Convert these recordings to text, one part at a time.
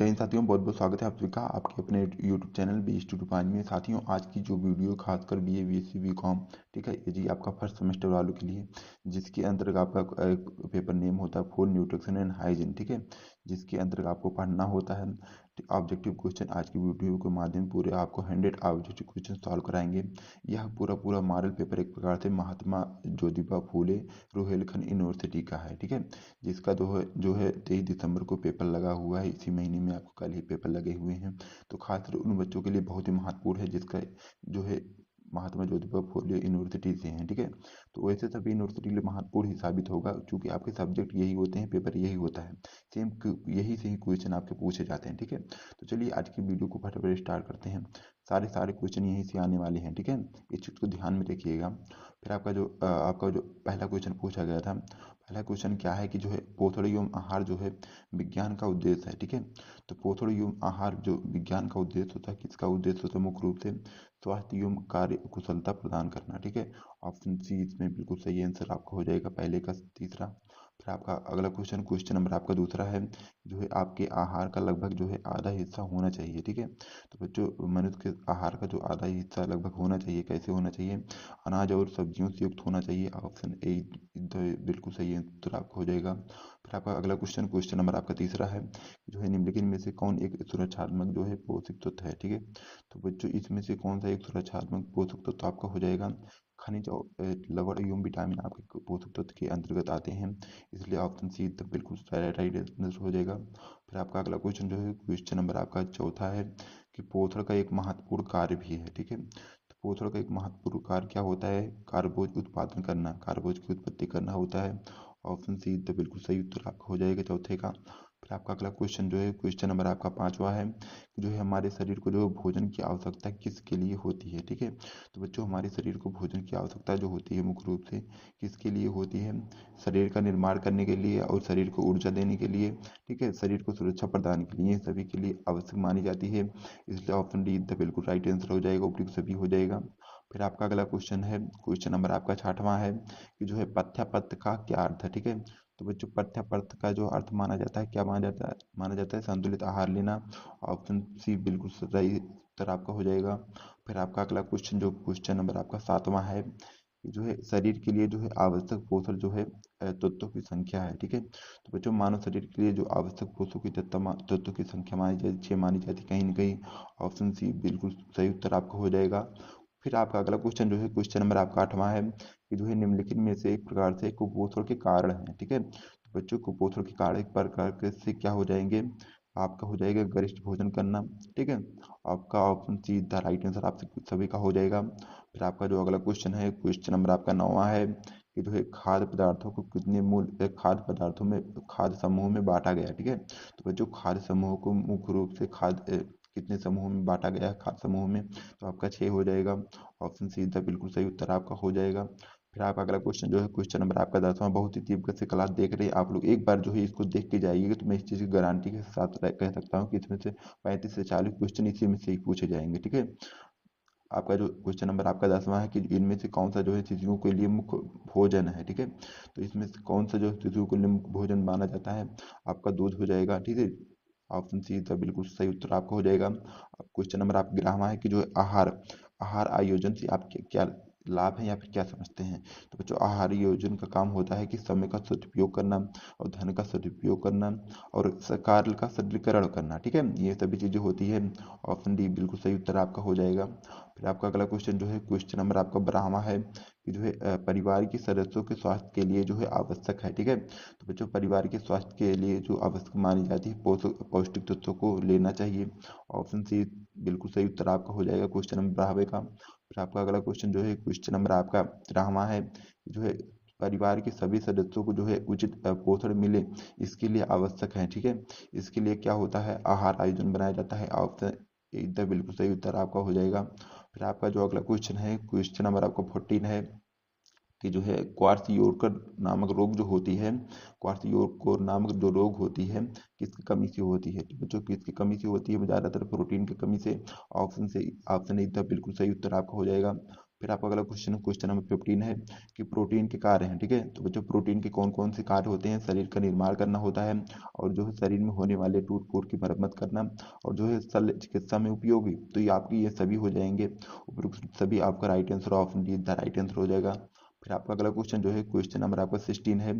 जय हिंद साथियों, बहुत बहुत स्वागत है आप सभी का आपके अपने यूट्यूब चैनल BS225 में। साथियों, आज की जो वीडियो खासकर BA BSc BCom, ठीक है, ये जी आपका फर्स्ट सेमेस्टर वालों के लिए, जिसके अंतर्गत आपका एक पेपर नेम होता है फूड न्यूट्रिशन एंड हाइजीन, ठीक है, जिसके अंतर्गत आपको पढ़ना होता है ऑब्जेक्टिव क्वेश्चन। आज की वीडियो के माध्यम पूरे आपको 100 ऑब्जेक्टिव क्वेश्चन सॉल्व कराएंगे। यह पूरा मॉडल पेपर एक प्रकार से महात्मा ज्योतिबा फूले रुहेलखंड यूनिवर्सिटी का है, ठीक है, जिसका जो है 23 दिसंबर को पेपर लगा हुआ है। इसी महीने में आपको कल ही पेपर लगे हुए हैं। तो खासकर उन बच्चों के लिए बहुत ही महत्वपूर्ण है जिसका जो है महात्मा ज्योतिबा फूले यूनिवर्सिटी से हैं, ठीक है। तो वैसे सभी यूनिवर्सिटी के लिए महत्वपूर्ण ही साबित होगा, क्योंकि आपके सब्जेक्ट यही होते हैं, पेपर यही होता है, सेम यही से ही क्वेश्चन आपके पूछे जाते हैं, ठीक है। तो चलिए आज की वीडियो को फटाफट स्टार्ट करते हैं। सारे क्वेश्चन यहीं से आने वाले हैं, ठीक है, इस चीज़ को ध्यान में रखिएगा। फिर आपका जो पहला क्वेश्चन पूछा गया था, पहला क्वेश्चन क्या है कि जो है पोषण एवं आहार जो है विज्ञान का उद्देश्य है, ठीक है। तो पोषण एवं आहार जो विज्ञान का उद्देश्य होता है, किसका उद्देश्य होता है? मुख्य रूप से स्वास्थ्य एवं कार्य कुशलता प्रदान करना, ठीक है। ऑप्शन सी इसमें बिल्कुल सही आंसर आपका हो जाएगा, पहले का तीसरा। फिर आपका अगला क्वेश्चन नंबर आपका दूसरा है, जो है आपके आहार का लगभग जो है आधा हिस्सा होना चाहिए, ठीक है। तो बच्चों, मनुष्य के आहार का जो आधा हिस्सा लगभग होना चाहिए, कैसे होना चाहिए? अनाज और सब्जियों से युक्त होना चाहिए। ऑप्शन ए बिल्कुल सही आंसर आपका हो जाएगा। फिर आपका अगला क्वेश्चन नंबर आपका तीसरा है, जो है निम्नलिखित में से कौन एक सुरक्षात्मक जो है पोषक तत्व है, ठीक है। तो बच्चों, इसमें से कौन सा एक सुरक्षात्मक पोषक तत्व आपका हो जाएगा? खनिज और लवण एवं विटामिन आपके पोषक तत्व के अंतर्गत आते हैं, इसलिए ऑप्शन सी तो बिल्कुल राइट आंसर हो जाएगा। फिर आपका अगला क्वेश्चन जो है क्वेश्चन नंबर आपका चौथा है कि पोषण का एक महत्वपूर्ण कार्य भी है, ठीक है। तो पोषण का एक महत्वपूर्ण कार्य क्या होता है? कार्बोज उत्पादन करना, कार्बोज की उत्पत्ति करना होता है। ऑप्शन सी तो बिल्कुल सही उत्तर आपका हो जाएगा चौथे का। फिर आपका अगला क्वेश्चन जो है क्वेश्चन नंबर आपका पांचवा है, जो है हमारे शरीर को जो भोजन की आवश्यकता किसके लिए होती है, ठीक है। तो बच्चों, हमारे शरीर को भोजन की आवश्यकता जो होती है मुख्य रूप से किसके लिए होती है? शरीर का निर्माण करने के लिए और शरीर को ऊर्जा देने के लिए, ठीक है, शरीर को सुरक्षा प्रदान के लिए, सभी के लिए आवश्यक मानी जाती है, इसलिए ऑप्शन डी द बिल्कुल राइट आंसर हो जाएगा, उपयुक्त सभी हो जाएगा। फिर आपका अगला क्वेश्चन है क्वेश्चन नंबर आपका छठवां है कि जो है पथ्यपथ का क्या अर्थ है, ठीक है। तो बच्चों, पथ्यपथ का जो अर्थ माना जाता है, क्या माना जाता है संतुलित आहार लेना। ऑप्शन सी बिल्कुल सही उत्तर आपका हो जाएगा। फिर आपका अगला क्वेश्चन नंबर आपका सातवां है कि जो है शरीर के लिए जो है आवश्यक पोषण जो है तत्वों की संख्या है, ठीक है। तो बच्चों, मानव शरीर के लिए जो आवश्यक पोषकों की तत्वों की संख्या मानी जाती है, कहीं ना कहीं ऑप्शन सी बिल्कुल सही उत्तर आपका हो जाएगा। फिर आपका अगला क्वेश्चन जो है क्वेश्चन नंबर आपका आठवां है कि जो है निम्नलिखित में से एक प्रकार से कुपोषण के कारण है, ठीक है। तो बच्चों, कुपोषण के कारण एक प्रकार के से क्या हो जाएंगे? आपका हो जाएगा गरिष्ठ भोजन करना, ठीक है। आपका option see the right answer आप सभी का हो जाएगा। फिर आपका जो अगला क्वेश्चन है क्वेश्चन नंबर आपका नौवां है कि जो है खाद्य पदार्थों को कितने खाद्य पदार्थों में खाद्य समूह में बांटा गया, ठीक है। तो बच्चों, खाद्य समूह को मुख्य रूप से कितने समूहों में बांटा गया है खाद्य समूह में? तो आपका 6 हो जाएगा। ऑप्शन सी द बिल्कुल सही उत्तर आपका हो जाएगा। फिर आपका अगला क्वेश्चन जो है क्वेश्चन नंबर आपका 10वां, बहुत ही तीव्र से क्लास देख रहे हैं आप लोग, एक बार जो है इसको देख के जाइएगा, तो मैं इस चीज़ की गारंटी के साथ कह सकता हूँ कि इसमें से 35 से 40 क्वेश्चन इसी में से ही पूछे जाएंगे, ठीक है। आपका जो क्वेश्चन नंबर आपका 10वां है कि इनमें से कौन सा जो है शिशुओं के लिए मुख्य भोजन है, ठीक है। तो इसमें से कौन सा जो शिशुओं के लिए मुख्य भोजन माना जाता है? आपका दूध हो जाएगा, ठीक है। ऑप्शन सी तो बिल्कुल सही उत्तर आपका हो जाएगा। अब क्वेश्चन नंबर आपका 11वां है कि जो है आहार आहार आयोजन से आप क्या लाभ है या फिर क्या समझते हैं? तो बच्चों, आहार आयोजन का काम होता है कि समय का सदुपयोग करना और धन का सदुपयोग करना और कार्य का सरलीकरण करना, ठीक है, ये सभी चीजें होती है। ऑप्शन डी बिल्कुल सही उत्तर आपका हो जाएगा। फिर आपका अगला क्वेश्चन जो है क्वेश्चन नंबर आपका 12वां है कि जो है परिवार के सदस्यों के स्वास्थ्य के लिए जो है आवश्यक है, ठीक है। तो बच्चों, परिवार के स्वास्थ्य के लिए जो आवश्यक मानी जाती है पौष्टिक तत्वों को लेना चाहिए। ऑप्शन सी बिल्कुल सही उत्तर आपका हो जाएगा क्वेश्चन नंबर 12वें का। फिर आपका अगला क्वेश्चन जो है क्वेश्चन नंबर आपका 13वां है, जो है परिवार के सभी सदस्यों को जो है उचित पोषण मिले, इसके लिए आवश्यक है, ठीक है। इसके लिए क्या होता है? आहार आयोजन बनाया जाता है। ऑप्शन एकदम बिल्कुल सही उत्तर आपका हो जाएगा। फिर आपका जो अगला क्वेश्चन है क्वेश्चन नंबर आपका 14 है कि जो है क्वार्सियोकर नामक रोग जो होती है, क्वार्सियोकर नामक जो रोग होती है किसकी कमी से होती है? तो बच्चों, किसकी कमी से होती है? ज़्यादातर प्रोटीन की कमी से। ऑप्शन एकदम बिल्कुल सही उत्तर आपका हो जाएगा। फिर आपका अगला क्वेश्चन नंबर 15 है कि प्रोटीन के कार्य हैं। ठीक है, तो बच्चों प्रोटीन के कौन कौन से कार्य होते हैं? शरीर का निर्माण करना होता है, और जो है शरीर में होने वाले टूट फूट की मरम्मत करना, और जो है शल्य चिकित्सा में उपयोगी। तो ये आपकी ये सभी हो जाएंगे, उपरोक्त सभी आपका right answer, option D the right answer हो जाएगा। फिर आपका अगला क्वेश्चन जो है क्वेश्चन नंबर आपका 16 है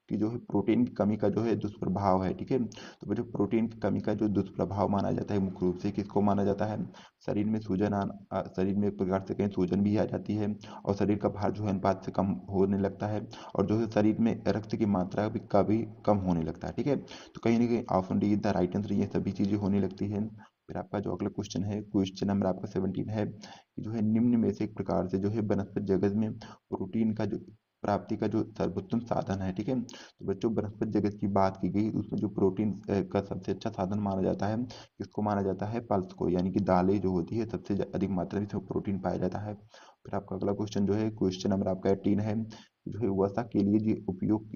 कि जो है प्रोटीन की कमी का जो है दुष्प्रभाव है। ठीक है, तो बच्चों प्रोटीन की कमी का जो दुष्प्रभाव माना जाता है मुख्य रूप से किसको माना जाता है? शरीर में शरीर में एक प्रकार से कहीं सूजन भी आ जाती है, और शरीर का भार जो है अनुपात से कम होने लगता है, और जो है शरीर में रक्त की मात्रा भी कम होने लगता है। ठीक है, तो कहीं ना कहीं option D the right answer, ये सभी चीजें होने लगती है। फिर आपका जो अगला क्वेश्चन है क्वेश्चन नंबर आपका 17 है कि जो है निम्न में से एक प्रकार से जो है वनस्पति जगत में प्रोटीन का जो प्राप्ति का जो सर्वोत्तम साधन है। ठीक है, तो बच्चों वनस्पति जगत की बात की गई, उसमें जो प्रोटीन का सबसे अच्छा साधन माना जाता है, किसको माना जाता है? पल्स को, यानी कि दालें जो होती है सबसे अधिक मात्रा में इसमें प्रोटीन पाया जाता है। फिर आपका अगला क्वेश्चन जो है क्वेश्चन नंबर आपका 18 है, जो है वसा के लिए जो उपयोग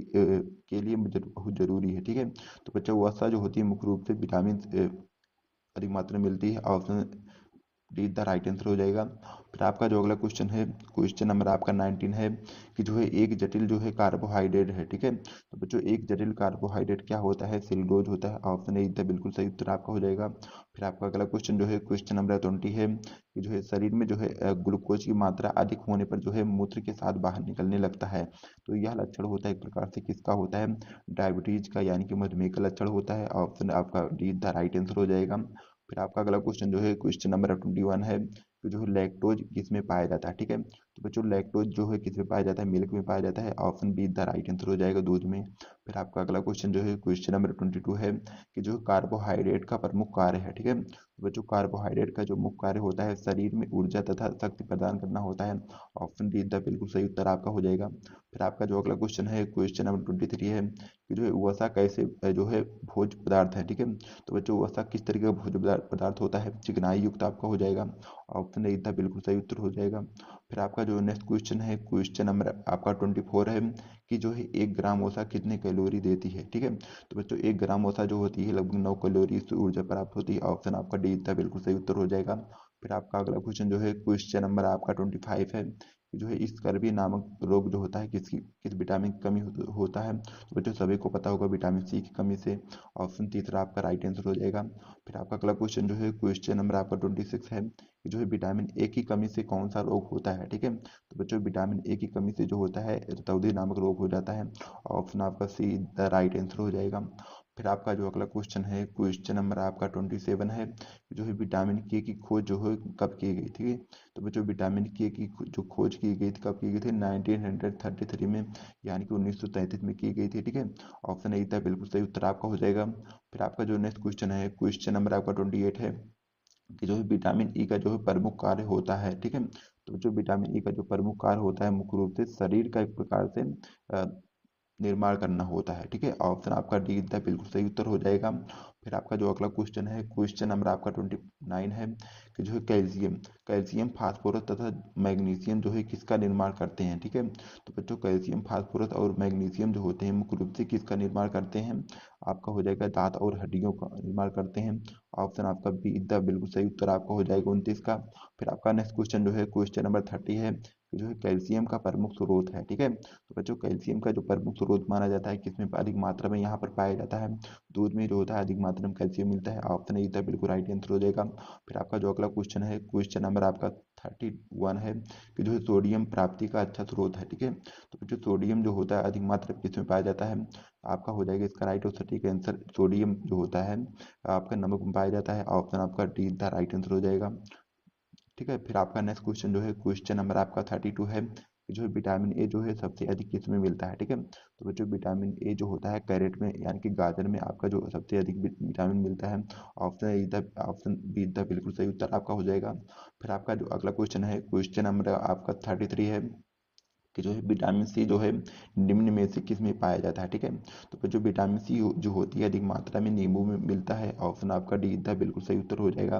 के लिए बहुत जरूरी है। ठीक है, तो बच्चों वसा जो होती है मुख्य रूप से विटामिन अधिक मात्रा में मिलती है, option D the right answer हो जाएगा। फिर आपका जो अगला क्वेश्चन है क्वेश्चन नंबर आपका 19 है कि जो है एक जटिल जो है कार्बोहाइड्रेट है। ठीक है, तो बच्चों एक जटिल कार्बोहाइड्रेट क्या होता है? सेलुलोज होता है, ऑप्शन ए द बिल्कुल सही उत्तर आपका हो जाएगा। फिर आपका अगला क्वेश्चन जो है क्वेश्चन नंबर 20 है कि जो है शरीर में जो है ग्लूकोज की मात्रा अधिक होने पर जो है मूत्र के साथ बाहर निकलने लगता है। तो यह लक्षण होता है एक प्रकार से किसका होता है? डायबिटीज का, यानी कि मधुमेह का लक्षण होता है, ऑप्शन आपका डी द राइट आंसर हो जाएगा। फिर आपका अगला क्वेश्चन जो है क्वेश्चन नंबर 21 है कि जो है लैक्टोज किसमें पाया जाता है? ठीक है, तो बच्चों लैक्टोज जो है किसमें पाया जाता है? मिल्क में पाया जाता है, option be the right answer हो जाएगा, दूध में। फिर आपका अगला क्वेश्चन जो है क्वेश्चन नंबर 22 है कि जो कार्बोहाइड्रेट का प्रमुख कार्य है। ठीक है, तो बच्चों कार्बोहाइड्रेट का जो मुख्य कार्य होता है शरीर में ऊर्जा तथा शक्ति प्रदान करना होता है, ऑप्शन डी द बिल्कुल सही उत्तर आपका हो जाएगा। फिर आपका जो अगला क्वेश्चन है क्वेश्चन नंबर 23 है कि जो है वसा कैसे जो है भोज्य पदार्थ है। ठीक है, तो बच्चों वसा किस तरीके का भोज्य पदार्थ होता है? चिकनाई युक्त आपका हो जाएगा, ऑप्शन ए था बिल्कुल सही उत्तर हो जाएगा। फिर आपका जो नेक्स्ट क्वेश्चन है क्वेश्चन नंबर आपका 24 है कि जो है 1 ग्राम वसा कितने कैलोरी देती है? ठीक है, तो बच्चों 1 ग्राम वसा जो होती है लगभग 9 कैलोरी से ऊर्जा प्राप्त होती है, ऑप्शन आपका डी था बिल्कुल सही उत्तर हो जाएगा। फिर आपका अगला क्वेश्चन जो है क्वेश्चन नंबर आपका 25 है कि जो है स्कर्वी नामक रोग जो होता है किस विटामिन की कमी होता है? तो बच्चों सभी को पता होगा विटामिन सी की कमी से, ऑप्शन तीसरा आपका राइट आंसर हो जाएगा। फिर आपका अगला क्वेश्चन जो है क्वेश्चन नंबर आपका 26 है कि जो है विटामिन ए की कमी से कौन सा रोग होता है? ठीक है, तो बच्चों विटामिन ए की कमी से जो होता है रतौंधी नामक रोग हो जाता है, ऑप्शन आपका सी द राइट आंसर हो जाएगा। फिर आपका जो अगला क्वेश्चन है क्वेश्चन नंबर आपका 27 है जो है विटामिन के की खोज जो है कब की गई थी? तो बच्चों विटामिन के की जो खोज की गई थी कब की गई थी? 1933 में, यानी कि 1933 में की गई थी। ठीक है, ऑप्शन ए था बिल्कुल सही उत्तर आपका हो जाएगा। फिर आपका जो नेक्स्ट क्वेश्चन है क्वेश्चन नंबर आपका 28 है कि जो है विटामिन ई का जो है प्रमुख कार्य होता है। ठीक है, तो जो विटामिन ई का जो प्रमुख कार्य होता है मुख्य रूप से शरीर का एक प्रकार से अ, निर्माण करना होता है। ठीक है, ऑप्शन आपका डी द बिल्कुल सही उत्तर हो जाएगा। फिर आपका जो अगला क्वेश्चन है क्वेश्चन नंबर आपका 29 है कि जो है कैल्शियम कैल्शियम फास्फोरस तथा मैग्नीशियम जो है किसका निर्माण करते हैं? ठीक है, तो बच्चों कैल्शियम फास्फोरस और मैग्नीशियम जो होते हैं मुख्य रूप से किसका निर्माण करते हैं? आपका हो जाएगा दांत और हड्डियों का निर्माण करते हैं, ऑप्शन आपका बी द बिल्कुल सही उत्तर आपका हो जाएगा 29 का। फिर आपका नेक्स्ट क्वेश्चन जो है क्वेश्चन नंबर 30 है कि जो है कैल्शियम का प्रमुख स्रोत है। ठीक है, तो बच्चों कैल्शियम का जो प्रमुख स्रोत माना जाता है किसमें अधिक मात्रा में यहाँ पर पाया जाता है? दूध में जो होता है अधिक मात्रा में कैल्शियम मिलता है, ऑप्शन ए था बिल्कुल राइट आंसर हो जाएगा। फिर आपका जो अगला क्वेश्चन है क्वेश्चन नंबर आपका 31 है कि जो है सोडियम प्राप्ति का अच्छा स्रोत है। ठीक है, तो जो सोडियम जो होता है अधिक मात्रा में किसमें पाया जाता है? आपका हो जाएगा इसका राइट और सटीक आंसर सोडियम जो होता है आपका नमक में पाया जाता है, ऑप्शन आपका डी द राइट आंसर हो जाएगा। ठीक है, फिर आपका नेक्स्ट क्वेश्चन जो है क्वेश्चन नंबर आपका 32 है कि जो है विटामिन ए जो है सबसे अधिक किस में मिलता है? ठीक है, तो बच्चों विटामिन ए जो होता है कैरेट में, यानी कि गाजर में आपका जो सबसे अधिक विटामिन मिलता है, ऑप्शन बी द बिल्कुल सही उत्तर आपका हो जाएगा। फिर आपका जो अगला क्वेश्चन है क्वेश्चन नंबर आपका 33 है कि जो है विटामिन सी जो है निम्न में से किस में पाया जाता है? ठीक है, तो जो विटामिन सी जो होती है अधिक मात्रा में नींबू में मिलता है, ऑप्शन आपका डी द बिल्कुल सही उत्तर हो जाएगा।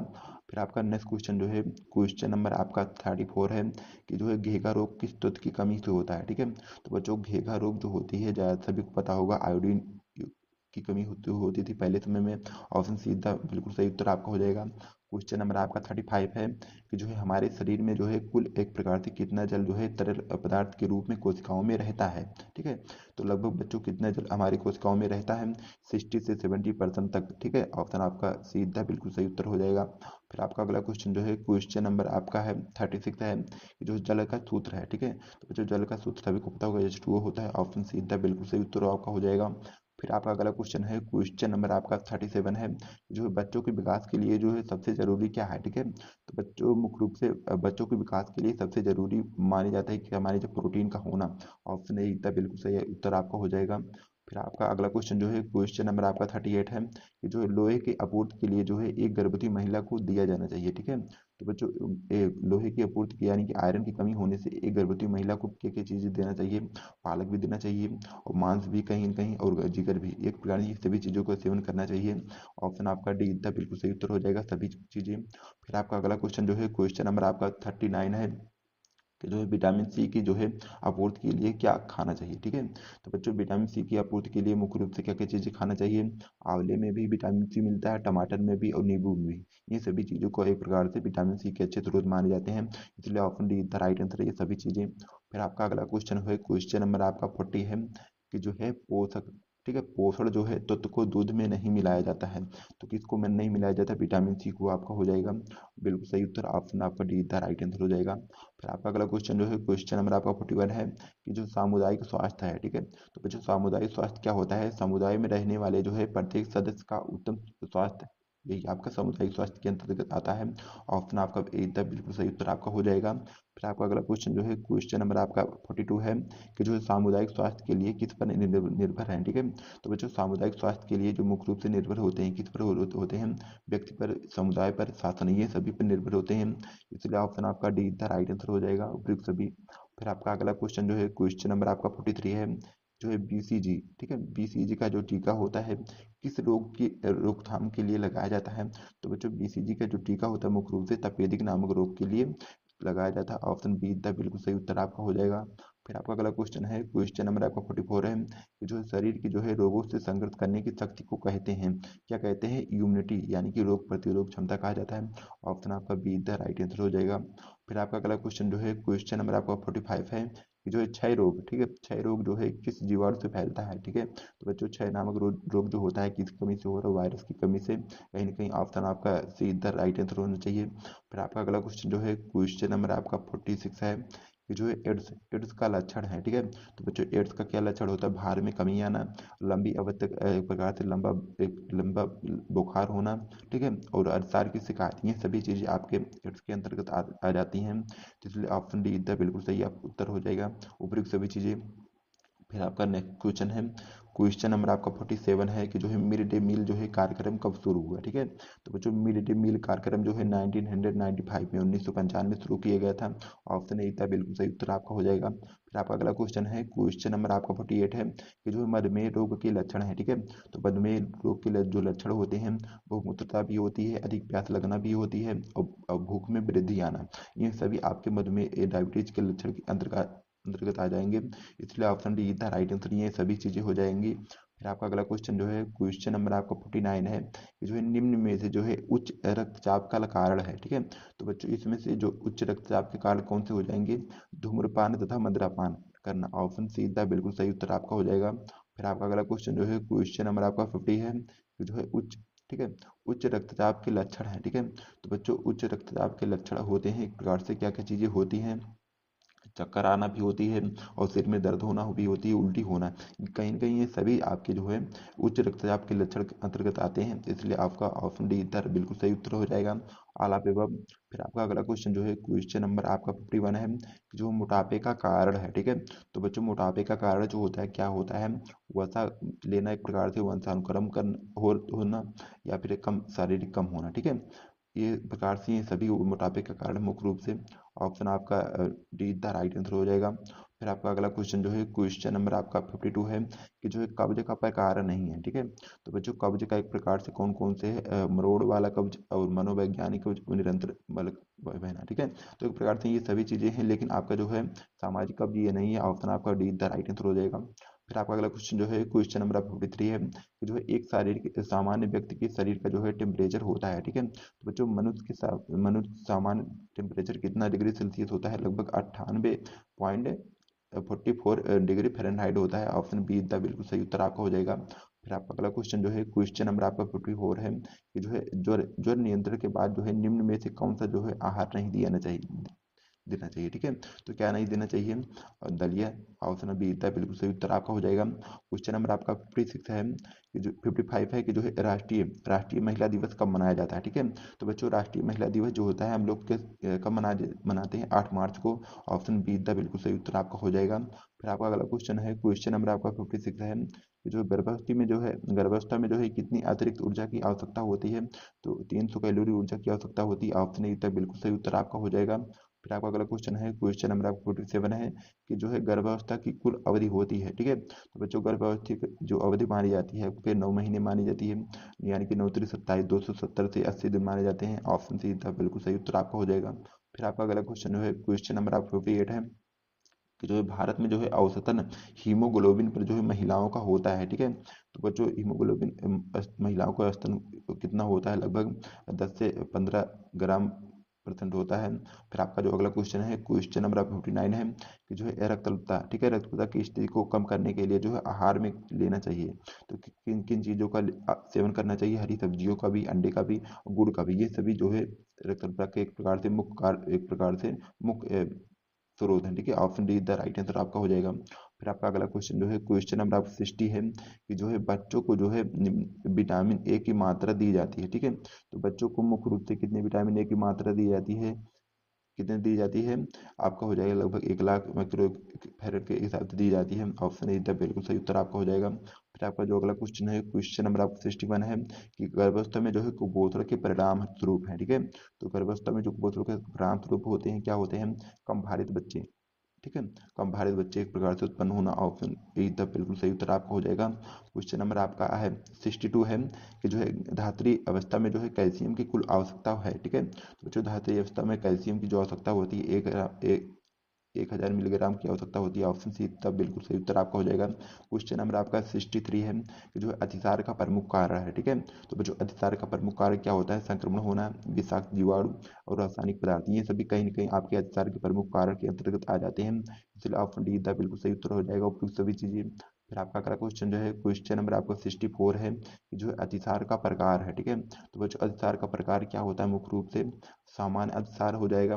फिर आपका नेक्स्ट क्वेश्चन जो है क्वेश्चन नंबर आपका 34 है कि जो है घेघा रोग किस तत्व की कमी से होता है? ठीक है, तो बच्चों घेघा रोग जो होती है ज़्यादा सभी को पता होगा आयोडीन की कमी होती होती थी पहले समय में। ऑप्शन सीधा बिल्कुल सही उत्तर आपका हो जाएगा। क्वेश्चन नंबर आपका 35 है कि जो है हमारे शरीर में जो है कुल एक प्रकार से कितना जल जो है तरल पदार्थ के रूप में कोशिकाओं में रहता है। ठीक है, तो लगभग बच्चों कितना जल हमारी कोशिकाओं में रहता है? 60 से 70% तक। ठीक है, ऑप्शन आपका सीधा बिल्कुल सही उत्तर हो जाएगा। फिर आपका अगला क्वेश्चन जो है क्वेश्चन नंबर आपका है 36 है कि जो जल का सूत्र है। ठीक है, तो जो जल का सूत्र सभी को पता होगा H2O होता है। ऑप्शन सीधा बिल्कुल सही उत्तर आपका हो जाएगा। फिर आपका अगला क्वेश्चन है क्वेश्चन नंबर आपका 37 है जो है बच्चों के विकास के लिए जो है सबसे जरूरी क्या है। ठीक है, तो बच्चों मुख्य रूप से बच्चों के विकास के लिए सबसे जरूरी मानी जाता है कि हमारे जो प्रोटीन का होना। ऑप्शन ए एकदम बिल्कुल सही उत्तर आपका हो जाएगा। फिर आपका अगला क्वेश्चन जो है क्वेश्चन नंबर आपका 38 है कि जो है लोहे की आपूर्ति के लिए जो है एक गर्भवती महिला को दिया जाना चाहिए। ठीक है, तो बच्चों लोहे की आपूर्ति की यानी कि आयरन की कमी होने से एक गर्भवती महिला को क्या क्या चीजें देना चाहिए? पालक भी देना चाहिए और मांस भी कहीं न कहीं और जिगर भी, एक प्रकार की सभी चीज़ों का सेवन करना चाहिए। ऑप्शन आपका डी द बिल्कुल सही उत्तर हो जाएगा सभी चीज़ें। फिर आपका अगला क्वेश्चन जो है क्वेश्चन नंबर आपका 39 है कि जो है विटामिन सी की जो है आपूर्ति के लिए क्या खाना चाहिए। ठीक है, तो बच्चों विटामिन सी की आपूर्ति के लिए मुख्य रूप से क्या क्या चीज़ें खाना चाहिए? आंवले में भी विटामिन सी मिलता है, टमाटर में भी और नींबू में भी। ये सभी चीज़ों को एक प्रकार से विटामिन सी के अच्छे स्रोत माने जाते हैं, इसलिए option D the right answer है ये सभी चीज़ें। फिर आपका अगला क्वेश्चन है क्वेश्चन नंबर आपका 40 है कि जो है पोषक, ठीक है, पोषण जो है तत्व को दूध में नहीं मिलाया जाता है, तो किसको में नहीं मिलाया जाता? विटामिन सी को आपका हो जाएगा बिल्कुल सही उत्तर। ऑप्शन आपका डी द राइट आंसर हो जाएगा। फिर आपका अगला क्वेश्चन जो है क्वेश्चन नंबर आपका 41 है कि जो सामुदायिक स्वास्थ्य है। ठीक है, तो बच्चों सामुदायिक स्वास्थ्य क्या होता है? समुदाय में रहने वाले जो है प्रत्येक सदस्य का उत्तम स्वास्थ्य, यही आपका सामुदायिक स्वास्थ्य के अंतर्गत आता है। ऑप्शन आपका एकदम बिल्कुल सही उत्तर आपका हो जाएगा। फिर आपका अगला क्वेश्चन जो है क्वेश्चन नंबर आपका 42 है कि जो है सामुदायिक स्वास्थ्य के लिए किस पर निर्भर है। ठीक है, तो बच्चों सामुदायिक स्वास्थ्य के लिए जो मुख्य रूप से निर्भर होते हैं, किस पर होते हैं? व्यक्ति पर, समुदाय पर, शासन, ये सभी पर निर्भर होते हैं, इसलिए ऑप्शन आपका डी द राइट आंसर हो जाएगा उपयुक्त सभी। फिर आपका अगला क्वेश्चन जो है क्वेश्चन नंबर आपका 43 है जो है बीसीजी। ठीक है, बीसीजी का जो टीका होता है किस रोग की रोकथाम के लिए लगाया जाता है? तो बच्चों बीसीजी का जो टीका होता है मुख्य रूप से तपेदिक नामक रोग के लिए लगाया जाता है। ऑप्शन बी द बिल्कुल सही उत्तर आपका हो जाएगा। फिर आपका अगला क्वेश्चन है क्वेश्चन नंबर आपका 44 है कि जो है शरीर की जो है रोगों से संघर्ष करने की शक्ति को कहते हैं, क्या कहते हैं? इम्यूनिटी, यानी कि रोग प्रतिरोध क्षमता कहा जाता है। ऑप्शन आपका बी द राइट आंसर हो जाएगा। फिर आपका अगला क्वेश्चन जो है क्वेश्चन नंबर आपका 45 है कि जो है क्षय रोग, ठीक है, क्षय रोग जो है किस जीवाणु से फैलता है? ठीक है, तो बच्चों क्षय नामक रोग जो होता है किस कमी से हो रहा है? वायरस की कमी से। कहीं ना कहीं ऑप्शन आपका सी द राइट आंसर होना चाहिए। फिर आपका अगला क्वेश्चन जो है क्वेश्चन नंबर आपका 46 है कि जो है एड्स, एड्स का लक्षण है। ठीक है, तो बच्चों एड्स का क्या लक्षण होता है? भार में कमी आना, लंबी अवधि तक एक प्रकार से लंबा बुखार होना। ठीक है, और अल्सर की शिकायत, ये सभी चीज़ें आपके एड्स के अंतर्गत आ जाती हैं, तो इसलिए ऑप्शन डी इधर बिल्कुल सही आप उत्तर हो जाएगा उपयुक्त सभी चीज़ें। फिर आपका नेक्स्ट क्वेश्चन है क्वेश्चन नंबर आपका 47 है कि जो है मिड डे मील जो है कार्यक्रम कब शुरू हुआ? ठीक है, तो बच्चों मिड डे मील कार्यक्रम जो है 1995 में 1995 में शुरू किया गया था। ऑप्शन ए था बिल्कुल सही उत्तर आपका हो जाएगा। फिर आपका अगला क्वेश्चन है क्वेश्चन नंबर आपका 48 है कि जो है मधुमेह रोग के लक्षण है। ठीक है, तो मधुमेह रोग के जो लक्षण होते हैं वो मूत्रता भी होती है, अधिक प्यास लगना भी होती है और भूख में वृद्धि आना, ये सभी आपके मधुमेह डायबिटीज के लक्षण के अंतर्गत आ जाएंगे, इसलिए ऑप्शन डी था राइट आंसर, ये सभी चीजें हो जाएंगी। फिर आपका अगला क्वेश्चन जो है क्वेश्चन नंबर आपका 49 है कि जो है निम्न में से जो है उच्च रक्तचाप का कारण है। ठीक है, तो बच्चों इसमें से जो उच्च रक्तचाप के कारण कौन से हो जाएंगे? धूम्रपान तथा मदिरापान करना। ऑप्शन सी द बिल्कुल सही उत्तर आपका हो जाएगा। फिर आपका अगला क्वेश्चन जो है क्वेश्चन नंबर आपका 50 है कि जो है उच्च, ठीक है, उच्च रक्तचाप के लक्षण है। ठीक है, तो बच्चों उच्च रक्तचाप के लक्षण होते हैं एक प्रकार से क्या क्या चीजें होती हैं? चक्कर आना भी होती है और सिर में दर्द होना भी होती है, उल्टी होना, कहीं न कहीं ये सभी आपके जो है उच्च रक्तचाप के लक्षण के अंतर्गत आते हैं, इसलिए आपका ऑप्शन डी इधर बिल्कुल सही उत्तर हो जाएगा आलाप एवं। फिर आपका अगला क्वेश्चन जो है क्वेश्चन नंबर आपका 51 है कि जो मोटापे का कारण है। ठीक है, तो बच्चों मोटापे का कारण जो होता है क्या होता है? वसा लेना, एक प्रकार से वंशानुक्रम होना या फिर कम शारीरिक कम होना। ठीक है, ये प्रकार से ये सभी मोटापे का कारण मुख्य रूप से। ऑप्शन आपका डी द राइट आंसर हो जाएगा। फिर आपका अगला क्वेश्चन जो है क्वेश्चन नंबर आपका 52 है कि जो है कब्ज का प्रकार नहीं है। ठीक है, तो बच्चों कब्ज का एक प्रकार से कौन कौन से है? मरोड़ वाला कब्ज और मनोवैज्ञानिक कब्ज और निरंतर बहना। ठीक है, तो एक प्रकार से ये सभी चीजें हैं, लेकिन आपका जो है सामाजिक कब्ज ये नहीं है। ऑप्शन आपका डी द राइट आंसर हो जाएगा। फिर आपका अगला क्वेश्चन जो है क्वेश्चन नंबर 53 है कि जो है एक शारीरिक सामान्य व्यक्ति के शरीर का जो है टेम्परेचर होता है, ठीक है। तो बच्चों मनुष्य सामान्य टेम्परेचर कितना डिग्री सेल्सियस होता है? लगभग 98.44 डिग्री फ़ारेनहाइट होता है। ऑप्शन बी द बिल्कुल सही उत्तर आपका हो जाएगा। फिर आपका अगला क्वेश्चन जो है क्वेश्चन नंबर आपका 54 है कि जो है ज्वर नियंत्रण के बाद जो है निम्न में से कौन सा जो है आहार नहीं देना चाहिए, ठीक है। तो क्या नहीं देना चाहिए? दलिया। ऑप्शन बी था बिल्कुल सही उत्तर आपका हो जाएगा। क्वेश्चन नंबर आपका 56 है कि जो 55 है कि जो है राष्ट्रीय महिला दिवस कब मनाया जाता है, ठीक है। तो बच्चों राष्ट्रीय महिला दिवस जो होता है हम लोग कब मनाते हैं? 8 मार्च को। ऑप्शन बी था बिल्कुल सही उत्तर आपका हो जाएगा। फिर आपका अगला क्वेश्चन है क्वेश्चन नंबर आपका 56 है कि जो गर्भावस्था में जो है कितनी अतिरिक्त ऊर्जा की आवश्यकता होती है? तो 300 कैलोरी ऊर्जा की आवश्यकता होती है। ऑप्शन ए था बिल्कुल सही उत्तर आपका हो जाएगा। फिर आपका अगला क्वेश्चन है क्वेश्चन नंबर आपका 47 है कि जो है गर्भावस्था की कुल अवधि होती है, ठीक है। तो बच्चों गर्भावस्था की जो अवधि मानी जाती है फिर 9 महीने मानी जाती है, यानी कि 9 त्रिक 27 270 से 80 दिन माने जाते हैं। ऑप्शन सी था बिल्कुल सही उत्तर आपका हो जाएगा। फिर आपका अगला क्वेश्चन जो है क्वेश्चन नंबर आपका 58 है कि जो है भारत में जो है औसतन हीमोग्लोबिन पर जो है महिलाओं का होता है, ठीक है। तो बच्चों हीमोग्लोबिन महिलाओं का औसतन कितना होता है? लगभग 10 से 15 ग्राम परसेंट होता है। फिर आपका जो अगला क्वेश्चन है क्वेश्चन नंबर 59 है कि जो है रक्तअल्पता, ठीक है, रक्तअल्पता की स्थिति को कम करने के लिए जो है आहार में लेना चाहिए। तो किन किन चीज़ों का सेवन करना चाहिए? हरी सब्जियों का भी, अंडे का भी, गुड़ का भी। ये सभी जो है रक्तअल्पता के एक प्रकार से मुख्य स्रोत हैं, ठीक है। Option D the right answer आपका हो जाएगा। फिर आपका अगला क्वेश्चन जो है क्वेश्चन नंबर आपका 60 है कि जो है बच्चों को जो है विटामिन ए की मात्रा दी जाती है, ठीक है। तो बच्चों को मुख्य रूप से कितने विटामिन ए की मात्रा दी जाती है? कितने दी जाती है? आपका हो जाएगा लगभग 1 लाख माइक्रो फैरेड के हिसाब से दी जाती है। ऑप्शन ए बिल्कुल सही उत्तर आपका हो जाएगा। फिर आपका जो अगला क्वेश्चन है क्वेश्चन नंबर आपका 61 है कि गर्भावस्था में जो है कुपोषण के परिणाम स्वरूप है, ठीक है। तो गर्भावस्था में जो कुपोषण के परिणाम स्वरूप होते हैं क्या होते हैं? कम भारित बच्चे, ठीक है। कम भारित बच्चे एक प्रकार से उत्पन्न होना। ऑप्शन ए द बिल्कुल सही उत्तर आपका हो जाएगा। क्वेश्चन नंबर आपका है 62 है कि जो है धात्री अवस्था में जो है कैल्शियम की कुल आवश्यकता है, ठीक है। तो बच्चों धात्री अवस्था में कैल्शियम की जो आवश्यकता होती है 1000 मिलीग्राम की आवश्यकता होती है। ऑप्शन सी तब बिल्कुल सही उत्तर आपका हो जाएगा। क्वेश्चन नंबर आपका 63 है कि जो है अतिसार का प्रमुख कारण है, ठीक है। तो बच्चों अतिसार का प्रमुख कारण क्या होता है? संक्रमण होना, विषाक्त जीवाणु और रासायनिक पदार्थ। ये सभी कहीं ना कहीं आपके अतिसार के प्रमुख कारण के अंतर्गत आ जाते हैं। इसलिए ऑप्शन डी द बिल्कुल सही उत्तर हो जाएगा उपयुक्त सभी चीजें। फिर आपका अगला क्वेश्चन जो है क्वेश्चन नंबर आपका 64 है कि जो है अतिसार का प्रकार है, ठीक है। तो बच्चों अतिसार का प्रकार क्या होता है? मुख्य रूप से सामान्य अतिसार हो जाएगा,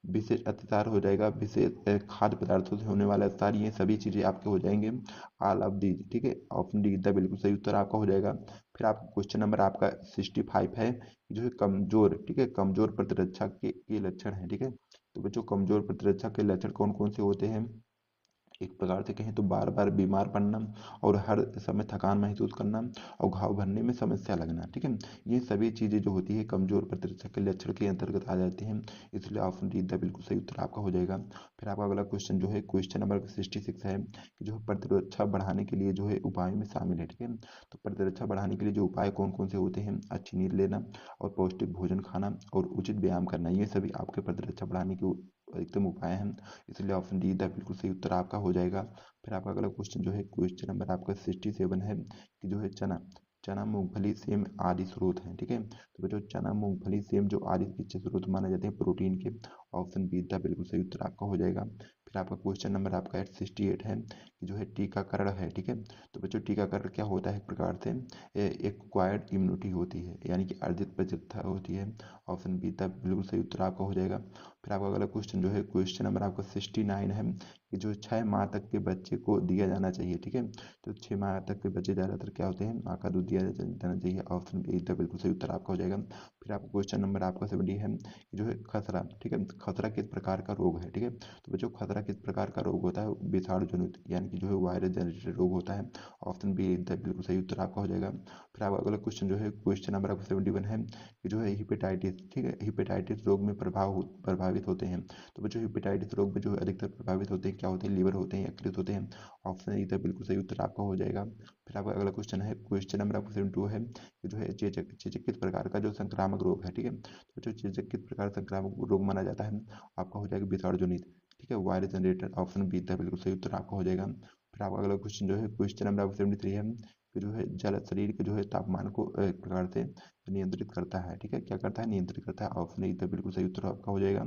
विशेष अतिसार हो जाएगा, विशेष खाद्य पदार्थों से होने वाला अतिसार। ये सभी चीजें आपके हो जाएंगे ऑल ऑफ दीज, ठीक है। ऑप्शन डी द बिल्कुल सही उत्तर आपका हो जाएगा। फिर आपका क्वेश्चन नंबर आपका 65 है जो है कमजोर, ठीक है, कमजोर प्रतिरक्षा के लक्षण है, ठीक है। तो बच्चों कमजोर प्रतिरक्षा के लक्षण कौन कौन से होते हैं? एक प्रकार से कहें तो बार बार बीमार पड़ना और हर समय थकान महसूस करना और घाव भरने में समस्या लगना, ठीक है। ये सभी चीज़ें जो होती है कमजोर प्रतिरक्षा के लक्षण के अंतर्गत आ जाती हैं। इसलिए ऑप्शन डी द बिल्कुल सही उत्तर आपका हो जाएगा। फिर आपका अगला क्वेश्चन जो है क्वेश्चन नंबर 66 है कि जो है प्रतिरक्षा बढ़ाने के लिए जो है उपाय में शामिल है, ठीक है। तो प्रतिरक्षा बढ़ाने के लिए जो उपाय कौन कौन से होते हैं? अच्छी नींद लेना और पौष्टिक भोजन खाना और उचित व्यायाम करना। ये सभी आपके प्रतिरक्षा बढ़ाने के एकदम उपाय हैं। इसलिए ऑप्शन डी द बिल्कुल सही उत्तर आपका हो जाएगा। फिर आपका अगला क्वेश्चन जो है क्वेश्चन नंबर आपका 67 है कि जो है चना चना मूंगफली सेम आदि स्रोत हैं, ठीक है। तो बच्चों चना मूंगफली सेम जो आदि अच्छे स्रोत माने जाते हैं प्रोटीन के। ऑप्शन बी द बिल्कुल सही उत्तर आपका हो जाएगा। फिर आपका क्वेश्चन नंबर आपका 68 है कि जो है टीकाकरण है, ठीक है। तो बच्चों टीकाकरण क्या होता है? एक प्रकार से एक्वायर्ड इम्यूनिटी होती है, यानी कि अर्जित प्रतिरक्षा होती है। ऑप्शन बी द बिल्कुल सही उत्तर आपका हो जाएगा। फिर आपका अगला क्वेश्चन जो है क्वेश्चन नंबर आपका 69 है कि जो 6 माह तक के बच्चे को दिया जाना चाहिए, ठीक है। तो 6 माह तक के बच्चे ज़्यादातर क्या होते हैं? माँ का दूध दिया जाना चाहिए। ऑप्शन बी द बिल्कुल सही उत्तर आपका हो जाएगा। फिर आपका क्वेश्चन नंबर आपका 70 है कि जो है खसरा, ठीक है। खसरा किस प्रकार का रोग है, ठीक है। तो बच्चों खसरा किस प्रकार का रोग होता है? विषाणु जनित, यानी कि जो है वायरस जनरेटेड रोग होता है। ऑप्शन बी द बिल्कुल सही उत्तर आपका हो जाएगा। फिर आपका अगला क्वेश्चन जो है क्वेश्चन नंबर आपका 71 है कि जो है हिपेटाइटिस, ठीक है, हिपेटाइटिस रोग में प्रभावित होते हैं। तो बच्चों हिपेटाइटिस रोग में जो अधिकतर प्रभावित होते हैं क्या होते हैं? लीवर होते हैं, यकृत होते हैं। ऑप्शन ई था बिल्कुल सही उत्तर आपका हो जाएगा। फिर आपका अगला क्वेश्चन है क्वेश्चन नंबर आपका 72 है कि जो है चेचक चेचक किस प्रकार का जो संक्रामक रोग है, ठीक है। तो जो चेचक किस प्रकार संक्रामक रोग माना जाता है? आपका हो जाएगा विषाणु जनित, ठीक है, वायरस जनरेटर। ऑप्शन बी था बिल्कुल सही उत्तर आपका हो जाएगा। फिर आपका अगला क्वेश्चन जो है क्वेश्चन नंबर आपका 73 है कि जो है जल शरीर के जो है तापमान को एक प्रकार से नियंत्रित करता है। ठीक है, क्या करता है? नियंत्रित करता है। ऑप्शन ए बिल्कुल सही उत्तर आपका हो जाएगा।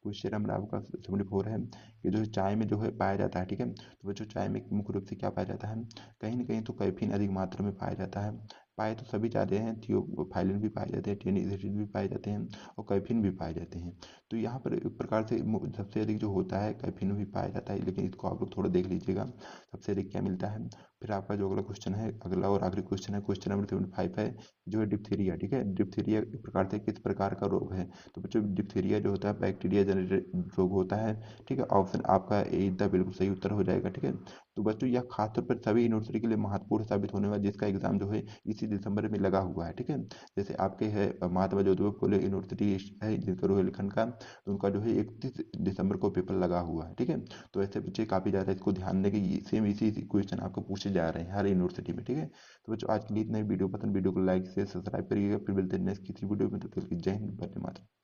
क्वेश्चन नंबर आपका 74 है कि जो है चाय में जो है पाया जाता है। ठीक है, तो बच्चों चाय में मुख्य रूप से क्या पाया जाता है? कहीं ना कहीं तो कैफीन अधिक मात्रा में पाया जाता है। पाए तो सभी जाते हैं, थियोफाइलिन भी पाए जाते हैं, टेनिसिन भी पाए जाते हैं और कैफीन भी पाए जाते हैं। तो यहाँ पर एक प्रकार से सबसे अधिक जो होता है कैफीन भी पाया जाता है, लेकिन इसको आप लोग थोड़ा देख लीजिएगा सबसे अधिक क्या मिलता है। फिर आपका जो अगला क्वेश्चन है, अगला और आखिरी क्वेश्चन है, क्वेश्चन नंबर 75 है जो है डिप्थीरिया। ठीक है, डिप्थीरिया एक प्रकार से किस प्रकार का रोग है? तो बच्चों डिप्थीरिया जो होता है बैक्टीरिया जनरेटेड रोग होता है। ठीक है, ऑप्शन आपका ए द बिल्कुल सही उत्तर हो जाएगा। ठीक है, तो बच्चों यह खासतौर पर सभी यूनिवर्सिटी के लिए महत्वपूर्ण साबित होने वाला, जिसका एग्जाम जो है इसी दिसंबर में लगा हुआ है। ठीक है, जैसे आपके है महात्मा ज्योतिबा फुले यूनिवर्सिटी है जिनका रोहिलखंड का, तो उनका जो है 31 दिसंबर को पेपर लगा हुआ है। ठीक है, तो ऐसे बच्चे काफी ज्यादा इसको ध्यान दें कि सेम इसी क्वेश्चन आपको पूछे जा रहे हैं हर यूनिवर्सिटी में। ठीक है, तो बच्चों आज के लिए इतना ही। वीडियो पसंद वीडियो को लाइक से सब्सक्राइब करिएगा। फिर मिलते हैं नेक्स्ट किसी वीडियो में, तो जय हिंद, वंदे मातरम।